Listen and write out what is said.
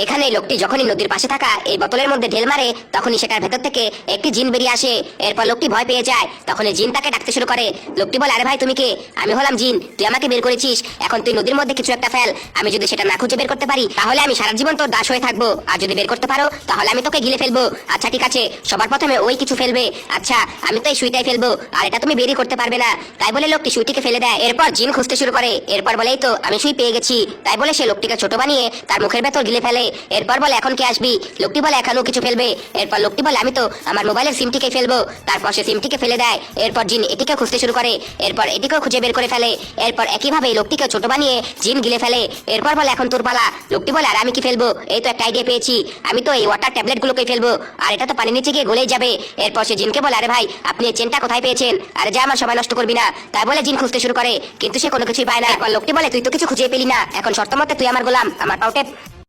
এখানে লোকটি যখনই নদীর পাশে থাকা এই বোতলের মধ্যে ঢেল মারে তখনই সেটার ভেতর থেকে একটি জিন বেরিয়ে আসে। এরপর লোকটি ভয় পেয়ে যায়। তখন এই জিন তাকে ডাকতে শুরু করে। লোকটি বলে, আরে ভাই তুমি কে? আমি হলাম জিন, তুই আমাকে বের করেছিস, এখন তুই নদীর মধ্যে কিছু একটা ফেল। আমি যদি সেটা না খুঁজে বের করতে পারি তাহলে আমি সারা জীবন তোর দাস হয়ে থাকবো, আর যদি বের করতে পারো তাহলে আমি তোকে গিলে ফেলবো। আচ্ছা ঠিক আছে, সবার প্রথমে ওই কিছু ফেলবে। আচ্ছা আমি তো এই সুইটাই ফেলবো, আর এটা তুমি বেরই করতে পারবে না। তাই বলে লোকটি সুইটিকে ফেলে দেয়। এরপর জিন খুঁজতে শুরু করে। এরপর বলেই তো আমি সুই পেয়ে গেছি। তাই বলে সে লোকটিকে ছোট বানিয়ে তার মুখের ভেতর গিলে ফেলে। এরপর বলে, এখন কে আসবি? লোকটি বলে, এখনো কিছু ফেলবে? এরপর লোকটি বলে, আমি তো আমার মোবাইলের সিমটিকে ফেলবো। তারপর সে সিমটিকে ফেলে দেয়। এরপর জিন এটিকে খুঁজতে শুরু করে। এরপর এটিকেও খুঁজে বের করে ফেলে। এরপর একইভাবে লোকটিকে ছোট বানিয়ে জিন গিলে ফেলে। এরপর বলে, এখন তোর পালা। লোকটি বলে, আর আমি কি ফেলবো? এই তো একটা আইডিয়া পেয়েছি, আমি তো এই ওয়াটার ট্যাবলেট গুলোকে ফেলবো, আর এটা তো পানির নিচে গিয়ে গলেই যাবে। এরপর সে জিনকে বলে, আরে ভাই আপনি এই চেনটা কোথায় পেয়েছেন? আরে যা, আমার সময় নষ্ট করবি না। তাই বলে জিন খুঁজতে শুরু করে, কিন্তু সে কোনো কিছুই পায় না। এরপর লোকটি বলে, তুই তো কিছু খুঁজে পেলি না, এখন শর্ত মতে তুই আমার গোলাম, আমার পাউটেপ।